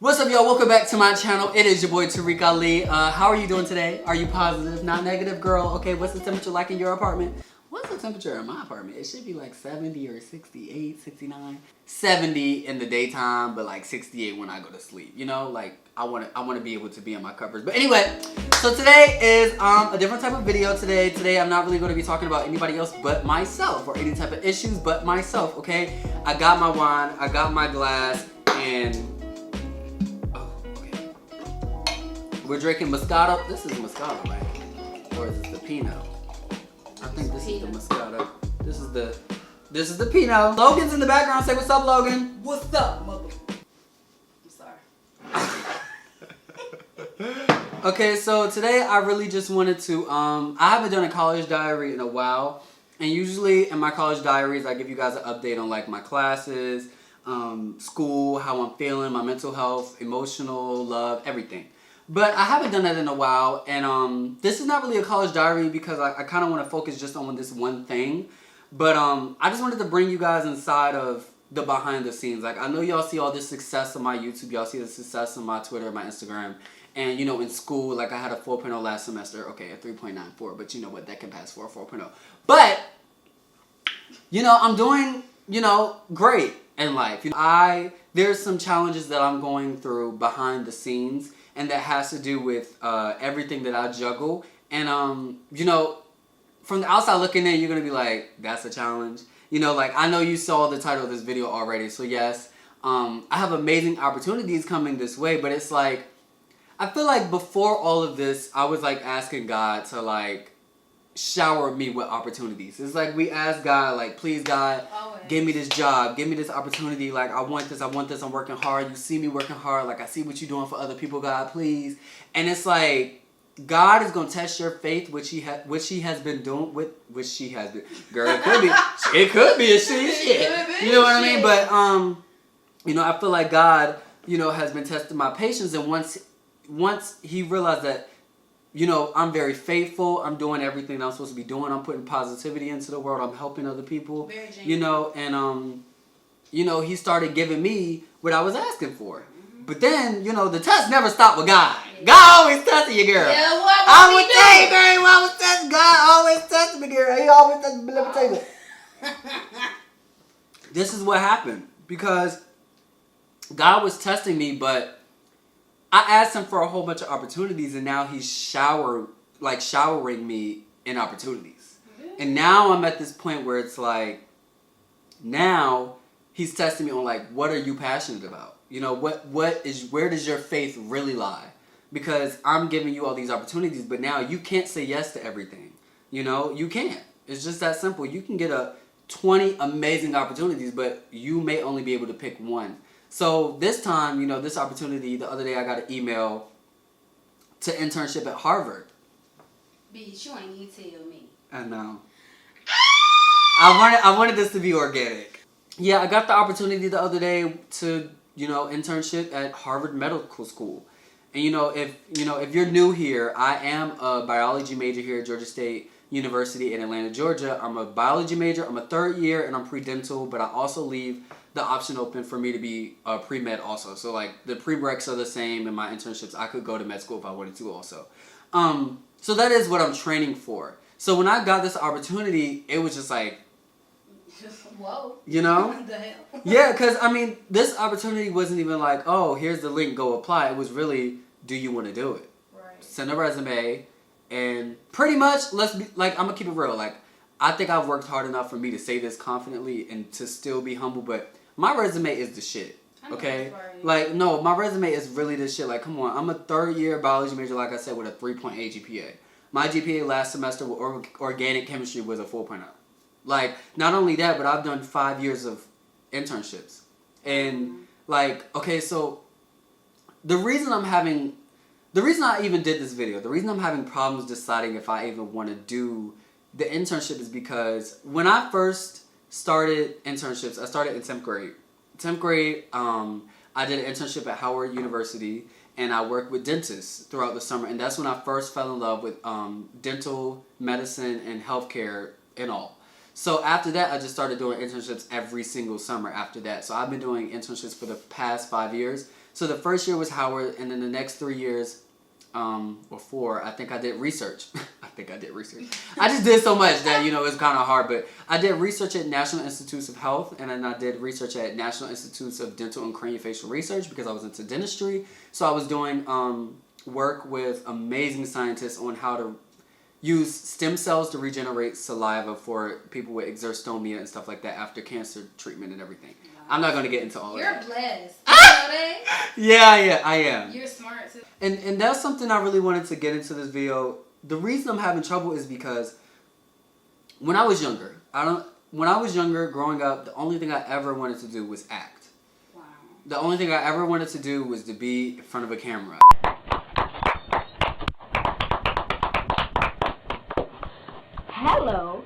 What's up, y'all? Welcome back to my channel. It is your boy Tarek Ali. How are you doing today? Are you positive? Not negative, girl? Okay, what's the temperature like in your apartment? What's the temperature in my apartment? It should be like 70 or 68, 69. 70 in the daytime, but like 68 when I go to sleep. You know, like I want to be able to be in my covers. But anyway, so today is a different type of video today. Today I'm not really going to be talking about anybody else but myself or any type of issues but myself, okay? I got my wine, I got my glass, and we're drinking Moscato. This is Moscato, right? Or is this the Pinot? I think this is the Moscato. This is the Pinot. Logan's in the background. Say what's up, Logan. What's up, mother? I'm sorry. Okay, so today I really just wanted to, I haven't done a college diary in a while. And usually in my college diaries, I give you guys an update on like my classes, school, how I'm feeling, my mental health, emotional, love, everything. But I haven't done that in a while, and this is not really a college diary because I kind of want to focus just on this one thing. But I just wanted to bring you guys inside of the behind the scenes. Like, I know y'all see all this success on my YouTube, y'all see the success on my Twitter, my Instagram, and you know, in school, like I had a 4.0 last semester, okay, a 3.94, but you know what, that can pass for a 4.0. But, you know, I'm doing, you know, great in life. You know, there's some challenges that I'm going through behind the scenes, and that has to do with everything that I juggle. And, you know, from the outside looking in, you're going to be like, that's a challenge. You know, like, I know you saw the title of this video already. So, yes, I have amazing opportunities coming this way. But it's like, I feel like before all of this, I was, like, asking God to, like, shower me with opportunities. It's like we ask God, like, please, God, give me this job, give me this opportunity. Like, I want this, I'm working hard. You see me working hard. Like, I see what you're doing for other people, God, please. And it's like, God is gonna test your faith, which He has been doing with, girl, it could be a shit. You know what I mean? But you know, I feel like God, you know, has been testing my patience, and once He realized that, you know, I'm very faithful. I'm doing everything that I'm supposed to be doing. I'm putting positivity into the world. I'm helping other people. Very genuine. You know, and you know, He started giving me what I was asking for. But then, you know, the test never stopped with God. God always testing you, girl. Yeah, what I would tell you, girl, He always testing. God always testing me, girl. He always testing me. Let me tell you. This is what happened because God was testing me, but I asked Him for a whole bunch of opportunities, and now He's showering me in opportunities. And now I'm at this point where it's like, now He's testing me on like, what are you passionate about? You know, where does your faith really lie? Because I'm giving you all these opportunities, but now you can't say yes to everything. You know, you can't. It's just that simple. You can get 20 amazing opportunities, but you may only be able to pick one. So this time, you know, this opportunity, the other day I got an email to internship at Harvard. Bitch, you ain't need to tell me. I know. I wanted this to be organic. Yeah, I got the opportunity the other day to, you know, internship at Harvard Medical School. And you know, if you're new here, I am a biology major here at Georgia State University in Atlanta, Georgia. I'm a biology major. I'm a third year, and I'm pre-dental, but I also leave the option open for me to be pre-med also. So like the prereqs are the same in my internships. I could go to med school if I wanted to also. So that is what I'm training for. So when I got this opportunity, it was just like, whoa. You know? What the hell? Yeah, because I mean, this opportunity wasn't even like, oh, here's the link, go apply. It was really, do you want to do it? Right. Send a resume, and pretty much, let's be like, I'm gonna keep it real. Like, I think I've worked hard enough for me to say this confidently and to still be humble, but my resume is the shit. Okay? Like, no, my resume is really the shit. Like, come on, I'm a third year biology major, like I said, with a 3.8 GPA. My GPA last semester with organic chemistry was a 4.0. Like, not only that, but I've done 5 years of internships. And, like, okay, so the reason I even did this video, the reason I'm having problems deciding if I even want to do the internship is because when I first started internships, I started in 10th grade. 10th grade, I did an internship at Howard University, and I worked with dentists throughout the summer. And that's when I first fell in love with dental medicine and healthcare and all. So after that, I just started doing internships every single summer after that. So I've been doing internships for the past 5 years. So the first year was Howard, and then the next 3 years, or 4, I think I did research. I just did so much that, you know, it's kind of hard. But I did research at National Institutes of Health, and then I did research at National Institutes of Dental and Craniofacial Research because I was into dentistry. So I was doing work with amazing scientists on how to use stem cells to regenerate saliva for people with exerostomia and stuff like that after cancer treatment and everything. Wow. I'm not going to get into all of that. You're blessed. You know that? Yeah, I am. You're smart too. And that's something I really wanted to get into this video. The reason I'm having trouble is because when I was younger, growing up, the only thing I ever wanted to do was act. Wow. The only thing I ever wanted to do was to be in front of a camera. Hello.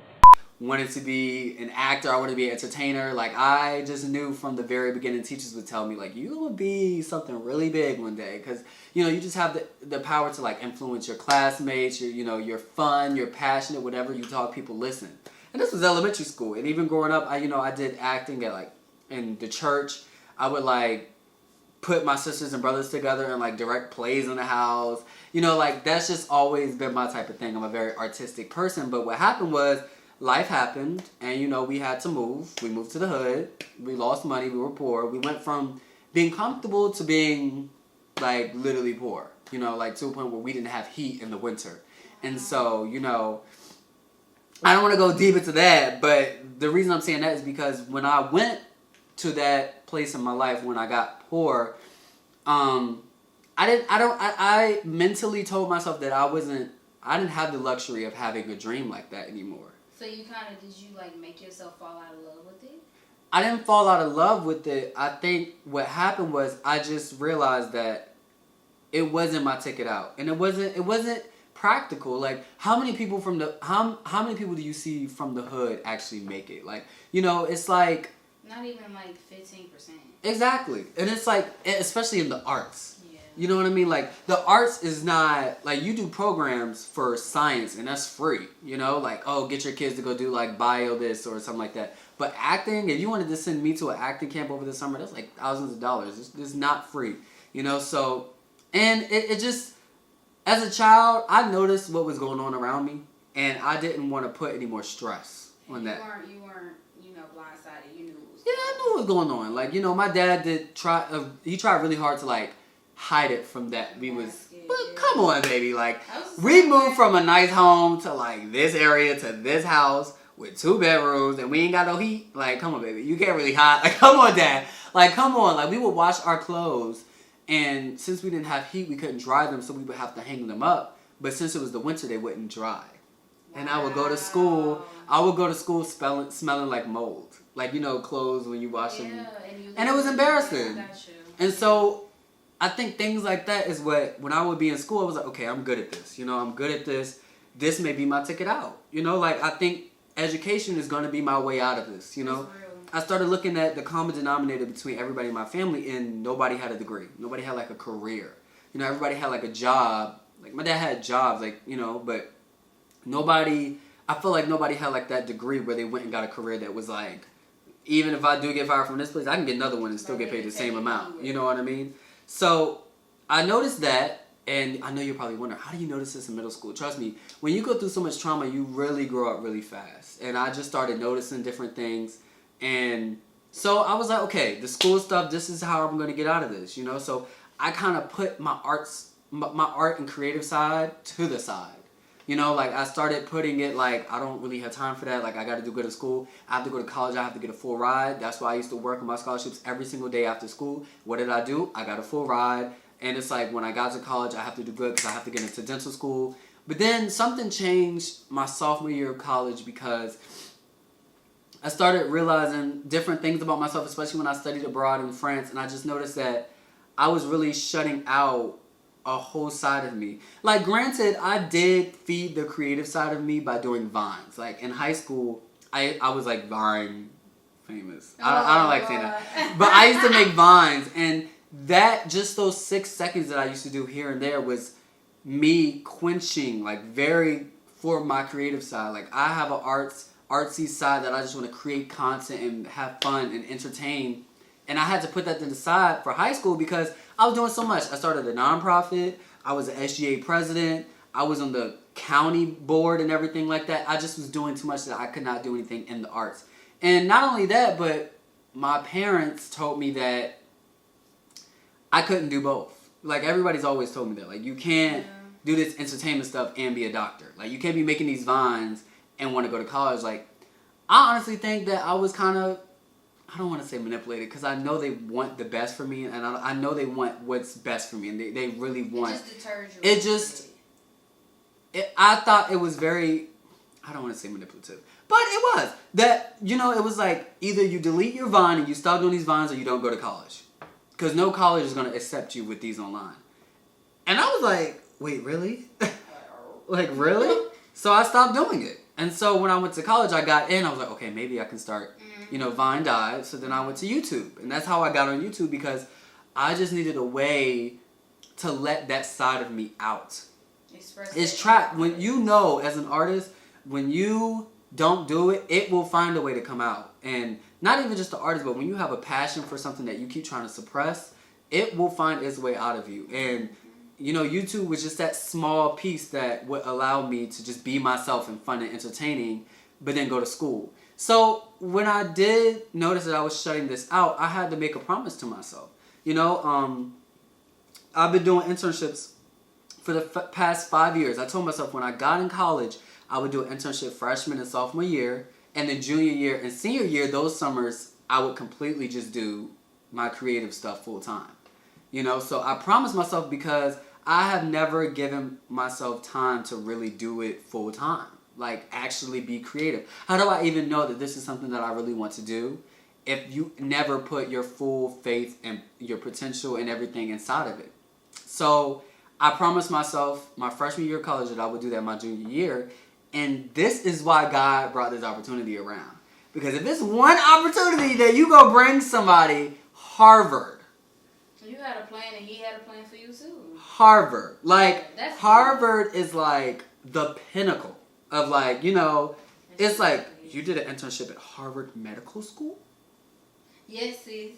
Wanted to be an actor. I wanted to be an entertainer. Like, I just knew from the very beginning, teachers would tell me, like, you will be something really big one day. Because, you know, you just have the power to, like, influence your classmates. You're fun, you're passionate, whatever you talk, people listen. And this was elementary school. And even growing up, I did acting at, like, in the church. I would, like, put my sisters and brothers together and, like, direct plays in the house. You know, like, that's just always been my type of thing. I'm a very artistic person. But what happened was, life happened, and, you know, we had to move. We moved to the hood. We lost money. We were poor. We went from being comfortable to being, like, literally poor. You know, like, to a point where we didn't have heat in the winter. And so, you know, I don't want to go deep into that, but the reason I'm saying that is because when I went to that place in my life when I got poor, I mentally told myself that I didn't have the luxury of having a dream like that anymore. So did you like make yourself fall out of love with it? I didn't fall out of love with it. I think what happened was I just realized that it wasn't my ticket out. And it wasn't practical. Like, how many people how many people do you see from the hood actually make it? Like, you know, it's like not even like 15%. Exactly. And it's like, especially in the arts. Yeah. You know what I mean? Like, the arts is not, like, you do programs for science, and that's free. You know? Like, oh, get your kids to go do, like, bio this or something like that. But acting, if you wanted to send me to an acting camp over the summer, that's, like, thousands of dollars. It's not free. You know? So, and it just, as a child, I noticed what was going on around me, and I didn't want to put any more stress on that. You weren't, you know, blindsided. You knew what was going on. Yeah, I knew what was going on. Like, you know, my dad he tried really hard to, like, hide it from that. But come on, baby. Like, we moved from a nice home to, like, this area to this house with 2 bedrooms, and we ain't got no heat. Like, come on, baby. You can't really hide. Like, come on, Dad. Like, come on. Like, we would wash our clothes, and since we didn't have heat, we couldn't dry them, so we would have to hang them up. But since it was the winter, they wouldn't dry. Wow. And I would go to school. Smelling like mold. Like, you know, clothes when you wash them. And it was embarrassing. And so I think things like that is when I would be in school, I was like, okay, I'm good at this. You know, I'm good at this. This may be my ticket out. You know, like, I think education is going to be my way out of this, you know. I started looking at the common denominator between everybody in my family, and nobody had a degree. Nobody had, like, a career. You know, everybody had, like, a job. Like, my dad had jobs, like, you know, but I feel like nobody had, like, that degree where they went and got a career that was, like, even if I do get fired from this place, I can get another one and still get paid the same amount. You know what I mean? So I noticed that, and I know you're probably wondering, how do you notice this in middle school? Trust me, when you go through so much trauma, you really grow up really fast. And I just started noticing different things. And so I was like, okay, the school stuff, this is how I'm going to get out of this, you know? So I kind of put my art and creative side to the side. You know, like, I started putting it, like, I don't really have time for that. Like, I got to do good in school. I have to go to college. I have to get a full ride. That's why I used to work on my scholarships every single day after school. What did I do? I got a full ride. And it's like, when I got to college, I have to do good because I have to get into dental school. But then something changed my sophomore year of college because I started realizing different things about myself, especially when I studied abroad in France. And I just noticed that I was really shutting out a whole side of me. Like, granted, I did feed the creative side of me by doing Vines. Like, in high school, I was, like, Vine famous. I don't like saying that. But I used to make Vines, and just those 6 seconds that I used to do here and there was me quenching, like, very for my creative side. Like, I have an artsy side that I just want to create content and have fun and entertain. And I had to put that to the side for high school because I was doing so much. I started a nonprofit. I was an SGA president. I was on the county board and everything like that. I just was doing too much that I could not do anything in the arts. And not only that, but my parents told me that I couldn't do both. Like, everybody's always told me that. Like, you can't do this entertainment stuff and be a doctor. Like, you can't be making these vines and want to go to college. Like, I honestly think that I was kind of, I don't want to say manipulated, because I know they want the best for me, and I know they want what's best for me, and they really want. It just deters you. It just, I thought it was very, I don't want to say manipulative, but it was. That, you know, it was like, either you delete your Vine and you stop doing these Vines, or you don't go to college. Because no college is going to accept you with these online. And I was like, wait, really? Like, really? So I stopped doing it. And so when I went to college, I got in. I was like, okay, maybe I can start, you know, Vine died. So then I went to YouTube. And that's how I got on YouTube, because I just needed a way to let that side of me out. It's trapped. When you know, as an artist, when you don't do it, it will find a way to come out. And not even just the artist, but when you have a passion for something that you keep trying to suppress, it will find its way out of you. And, you know, YouTube was just that small piece that would allow me to just be myself and fun and entertaining, but then go to school. So when I did notice that I was shutting this out, I had to make a promise to myself. You know, I've been doing internships for the past 5 years. I told myself when I got in college, I would do an internship freshman and sophomore year, and then junior year and senior year, those summers, I would completely just do my creative stuff full time. You know, so I promised myself, because I have never given myself time to really do it full time. Like, actually be creative. How do I even know that this is something that I really want to do if you never put your full faith and your potential and everything inside of it? So I promised myself my freshman year of college that I would do that my junior year. And this is why God brought this opportunity around. Because if it's one opportunity that you go bring somebody, Harvard. You had a plan and he had a plan for you too. Harvard. Like, That's Harvard is like the pinnacle of, like, you know, it's like, you did an internship at Harvard Medical School? Yes, sis.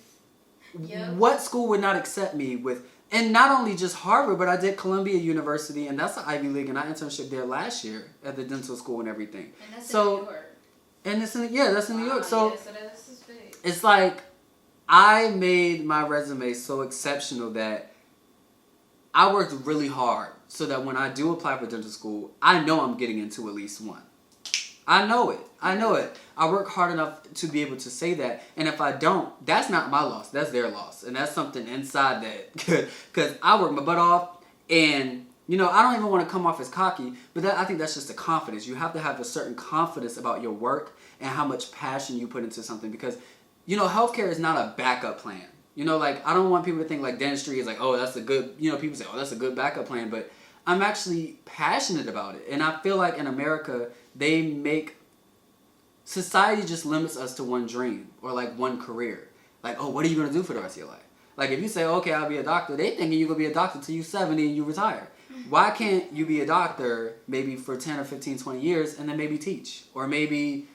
Yep. What school would not accept me with, and not only just Harvard, but I did Columbia University, and that's an Ivy League, and I internship there last year at the dental school and everything. And that's so, in New York. And it's in, yeah, that's in New York. So, yeah, so that's just big. It's like, I made my resume so exceptional that I worked really hard so that when I do apply for dental school, I know I'm getting into at least one. I know it. I work hard enough to be able to say that. And if I don't, that's not my loss. That's their loss. And that's something inside that. Because I work my butt off. And, you know, I don't even want to come off as cocky. But I think that's just a confidence. You have to have a certain confidence about your work and how much passion you put into something. Because, you know, healthcare is not a backup plan. You know, like, I don't want people to think, like, dentistry is like, oh, that's a good, you know, people say, oh, that's a good backup plan. But I'm actually passionate about it. And I feel like in America, society just limits us to one dream or like one career. Like, oh, what are you going to do for the rest of your life? Like, if you say, okay, I'll be a doctor, they thinking you're going to be a doctor till you're 70 and you retire. Why can't you be a doctor maybe for 10 or 15, 20 years and then maybe teach? Or maybe,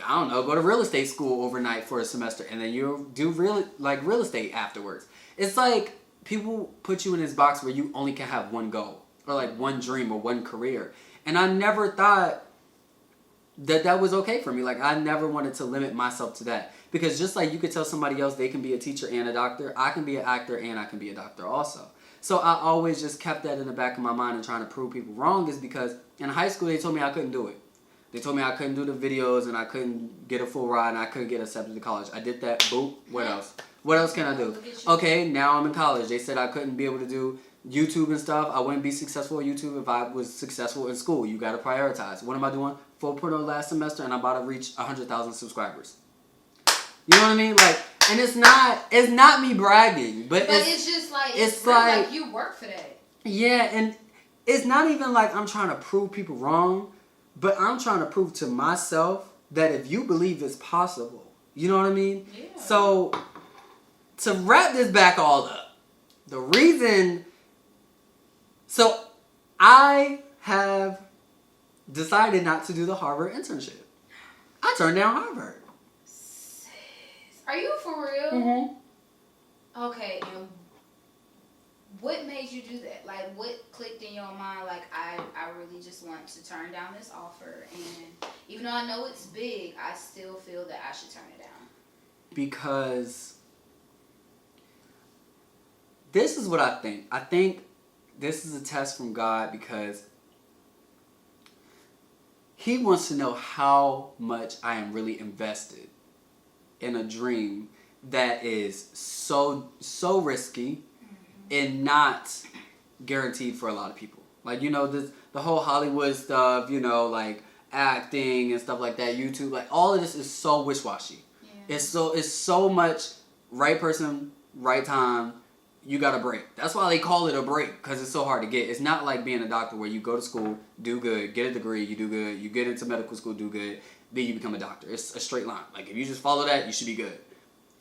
I don't know, go to real estate school overnight for a semester and then you do real estate afterwards. It's like people put you in this box where you only can have one goal or like one dream or one career. And I never thought that was okay for me. Like, I never wanted to limit myself to that. Because just like you could tell somebody else they can be a teacher and a doctor, I can be an actor and I can be a doctor also. So I always just kept that in the back of my mind and trying to prove people wrong, is because in high school they told me I couldn't do it. They told me I couldn't do the videos and I couldn't get a full ride and I couldn't get accepted to college. I did that. Boop. What else? What else can I do? Okay, now I'm in college. They said I couldn't be able to do YouTube and stuff. I wouldn't be successful on YouTube if I was successful in school. You got to prioritize. What am I doing? 4.0 last semester and I'm about to reach 100,000 subscribers. You know what I mean? Like, and it's not me bragging, but it's just like, it's like you work for that. Yeah, and it's not even like I'm trying to prove people wrong, but I'm trying to prove to myself that if you believe it's possible, you know what I mean? Yeah. So, to wrap this back all up, the reason, so I have decided not to do the Harvard internship. I turned down Harvard. Are you for real? Mm-hmm. Okay, and made you do that? Like, what clicked in your mind? Like, I really just want to turn down this offer, and even though I know it's big, I still feel that I should turn it down. Because this is what I think. I think this is a test from God because He wants to know how much I am really invested in a dream that is so risky and not guaranteed for a lot of people. Like, you know, the whole Hollywood stuff, you know, like acting and stuff like that, YouTube, like all of this is so wish-washy. Yeah. It's so much right person, right time, you got a break. That's why they call it a break, because it's so hard to get. It's not like being a doctor where you go to school, do good, get a degree, you do good, you get into medical school, do good, then you become a doctor. It's a straight line. Like, if you just follow that, you should be good.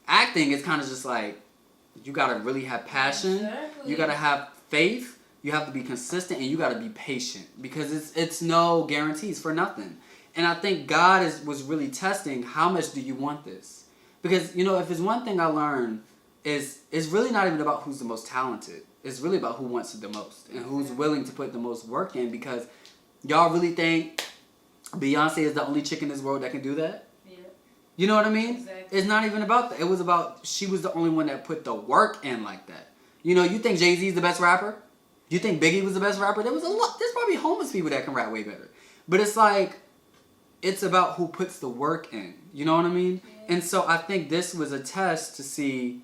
Acting is kind of just like, you got to really have passion. Exactly. You got to have faith. You have to be consistent, and you got to be patient, because it's no guarantees for nothing. And I think God was really testing, how much do you want this? Because, you know, if there's one thing I learned, it's really not even about who's the most talented. It's really about who wants it the most and who's willing to put the most work in, because y'all really think Beyonce is the only chick in this world that can do that? Yeah. You know what I mean? Exactly. It's not even about that. It was about she was the only one that put the work in like that. You know, you think Jay-Z's the best rapper? You think Biggie was the best rapper? There's probably homeless people that can rap way better. But it's like, it's about who puts the work in. You know what I mean? Yeah. And so I think this was a test to see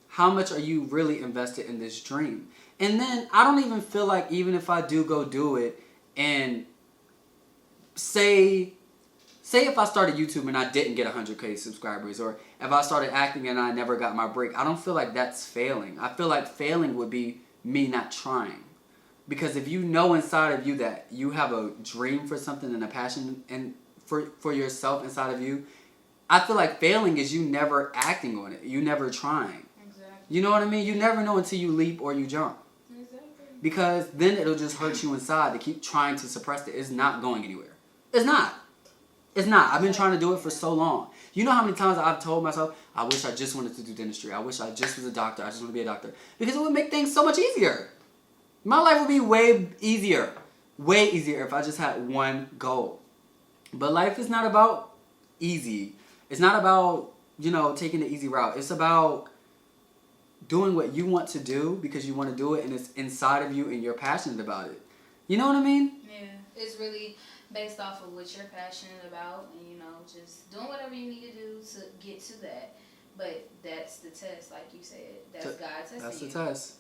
how much are you really invested in this dream. And then I don't even feel like, even if I do go do it, and say if I started YouTube and I didn't get 100K subscribers, or if I started acting and I never got my break, I don't feel like that's failing. I feel like failing would be me not trying. Because if you know inside of you that you have a dream for something and a passion and for yourself inside of you, I feel like failing is you never acting on it. You never trying. Exactly. You know what I mean? You never know until you leap or you jump. Exactly. Because then it'll just hurt you inside to keep trying to suppress it. It's not going anywhere. It's not. It's not. I've been trying to do it for so long. You know how many times I've told myself, I wish I just wanted to do dentistry. I wish I just was a doctor. I just want to be a doctor. Because it would make things so much easier. My life would be way easier if I just had one goal. But life is not about easy. It's not about, you know, taking the easy route. It's about doing what you want to do because you want to do it and it's inside of you and you're passionate about it. You know what I mean? Yeah. It's really based off of what you're passionate about and, you know, just doing whatever you need to do to get to that. But that's the test, like you said. That's God testing you. That's the test.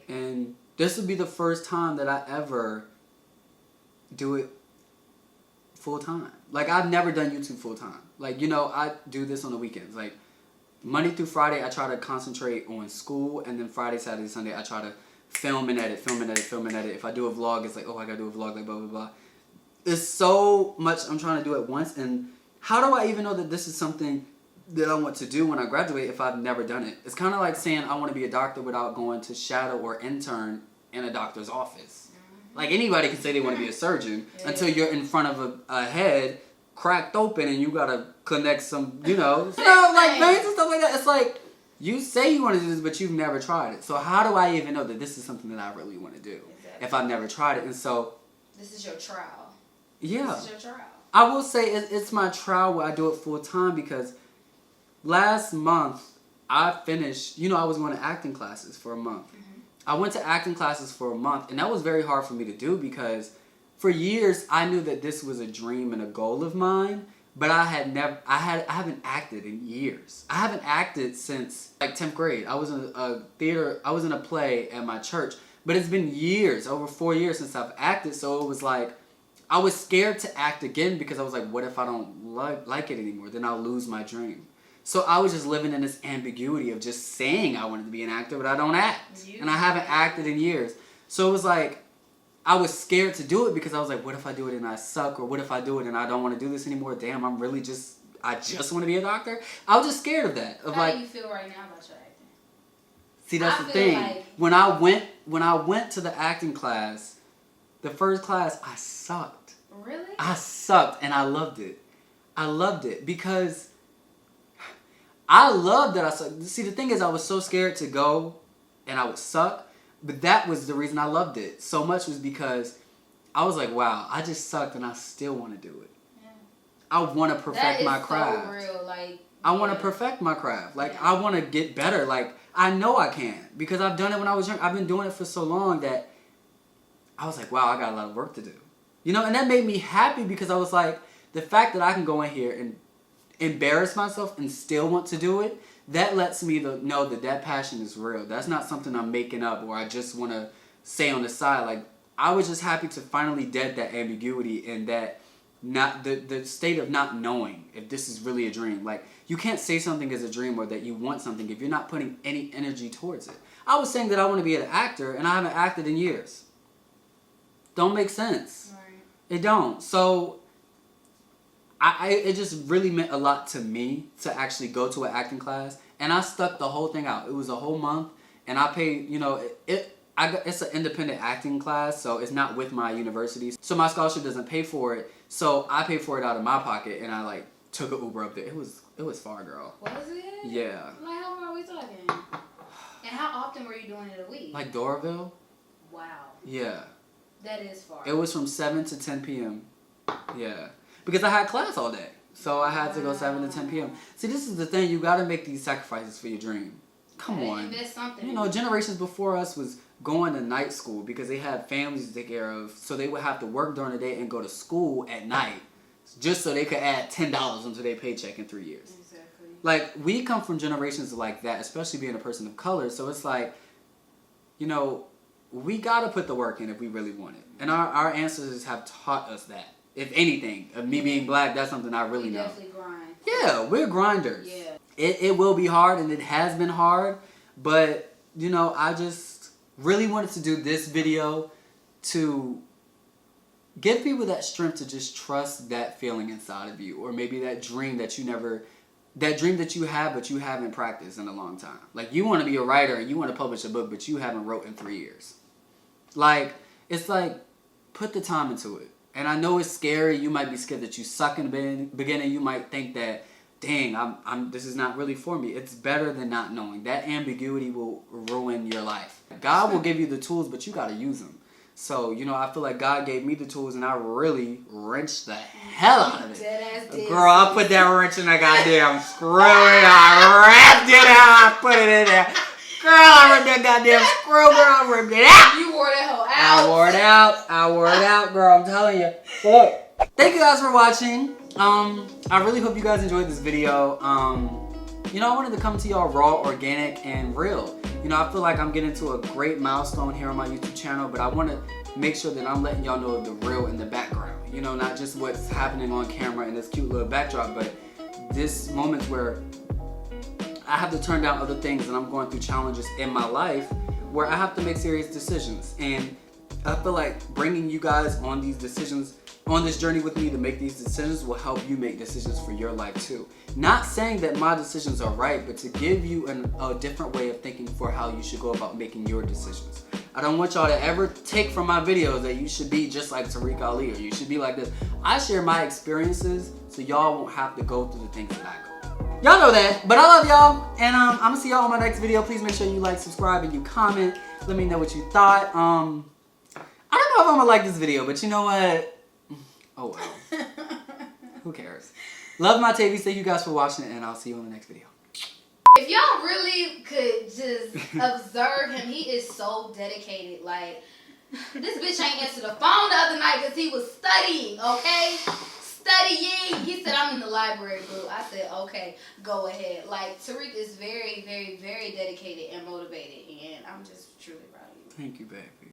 And this would be the first time that I ever do it full time. Like, I've never done YouTube full time. Like, you know, I do this on the weekends. Like, Monday through Friday, I try to concentrate on school. And then Friday, Saturday, Sunday, I try to film and edit. If I do a vlog, it's like, oh, I got to do a vlog, like, blah, blah, blah. There's so much I'm trying to do at once. And how do I even know that this is something that I want to do when I graduate if I've never done it? It's kind of like saying I want to be a doctor without going to shadow or intern in a doctor's office. Mm-hmm. Like, anybody can say they want to be a surgeon until you're in front of a head cracked open and you got to connect some, you know, like veins and stuff like that. It's like, you say you want to do this, but you've never tried it. So how do I even know that this is something that I really want to do if I've never tried it? And so this is your trial. Yeah. This is your trial. I will say it's my trial where I do it full time, because last month I finished, you know, I was going to acting classes for a month. Mm-hmm. I went to acting classes for a month, and that was very hard for me to do because for years I knew that this was a dream and a goal of mine, but I haven't acted in years. I haven't acted since like 10th grade. I was in a play at my church, but it's been years, over 4 years since I've acted, so it was like, I was scared to act again because I was like, what if I don't like it anymore? Then I'll lose my dream. So I was just living in this ambiguity of just saying I wanted to be an actor, but I don't act. And I haven't acted in years. So it was like, I was scared to do it because I was like, what if I do it and I suck? Or what if I do it and I don't want to do this anymore? Damn, I just want to be a doctor? I was just scared of that. How do you feel right now about your acting? See, that's the thing. Like, when I went to the acting class, the first class, I sucked. Really? I sucked, and I loved it. I loved it because I loved that I sucked. See, the thing is, I was so scared to go and I would suck But that was the reason I loved it so much, was because I was like, wow, I just sucked and I still want to do it. Yeah. I want to perfect my craft. So real. Like, I want to perfect my craft. Like, I want to get better. Like, I know I can, because I've done it when I was young. I've been doing it for so long that I was like, wow, I got a lot of work to do. You know, and that made me happy, because I was like, the fact that I can go in here and embarrass myself and still want to do it, that lets me know that passion is real. That's not something I'm making up or I just want to say on the side. Like, I was just happy to finally dead that ambiguity and that not the state of not knowing if this is really a dream. Like, you can't say something is a dream or that you want something if you're not putting any energy towards it. I was saying that I want to be an actor and I haven't acted in years. Don't make sense. Right. It don't. So it just really meant a lot to me to actually go to an acting class, and I stuck the whole thing out. It was a whole month, and I paid, you know, it's an independent acting class, so it's not with my university. So my scholarship doesn't pay for it, so I paid for it out of my pocket, and I like took an Uber up there. It was far, girl. Was it? Yeah. Like, how far are we talking? And how often were you doing it a week? Like Doraville? Wow. Yeah. That is far. It was from 7 to 10 p.m. Yeah. Because I had class all day. So I had to go 7 to 10 p.m. See, this is the thing. You got to make these sacrifices for your dream. Come on. Invest something. You know, generations before us was going to night school because they had families to take care of. So they would have to work during the day and go to school at night just so they could add $10 onto their paycheck in 3 years. Exactly. Like, we come from generations like that, especially being a person of color. So it's like, you know, we got to put the work in if we really want it. And our ancestors have taught us that. If anything, of me being black, that's something I really know. Definitely grind. Yeah, we're grinders. Yeah. It will be hard, and it has been hard. But, you know, I just really wanted to do this video to give people that strength to just trust that feeling inside of you. Or maybe that dream that you have but you haven't practiced in a long time. Like, you want to be a writer and you want to publish a book, but you haven't wrote in 3 years. Like, it's like, put the time into it. And I know it's scary. You might be scared that you suck in the beginning. You might think that, dang, this is not really for me. It's better than not knowing. That ambiguity will ruin your life. God will give you the tools, but you got to use them. So, you know, I feel like God gave me the tools, and I really wrenched the hell out of it. Deadass did. Girl, I put that wrench in that goddamn screw. I wrapped it out. I put it in there. Girl, I ripped that goddamn screw, girl. I ripped it out. You wore that whole out. I wore it out, girl. I'm telling you. Look. Thank you guys for watching. I really hope you guys enjoyed this video. You know, I wanted to come to y'all raw, organic, and real. You know, I feel like I'm getting to a great milestone here on my YouTube channel, but I want to make sure that I'm letting y'all know the real in the background. You know, not just what's happening on camera in this cute little backdrop, but this moment where I have to turn down other things and I'm going through challenges in my life where I have to make serious decisions. And I feel like bringing you guys on these decisions, on this journey with me to make these decisions, will help you make decisions for your life too. Not saying that my decisions are right, but to give you a different way of thinking for how you should go about making your decisions. I don't want y'all to ever take from my videos that you should be just like Tarek Ali or you should be like this. I share my experiences so y'all won't have to go through the things that I go through. Y'all know that, but I love y'all, and I'm gonna see y'all on my next video. Please make sure you like, subscribe, and you comment. Let me know what you thought. I don't know if I'm gonna like this video, but you know what? Oh well. Who cares? Love my TVs. Thank you guys for watching, and I'll see you on the next video. If y'all really could just observe him, he is so dedicated. Like, this bitch ain't answered the phone the other night because he was studying, okay? Studying. He said, I'm in the library, boo. I said, okay, go ahead. Like, Tarek is very, very, very dedicated and motivated, and I'm just truly proud of you. Thank you, baby.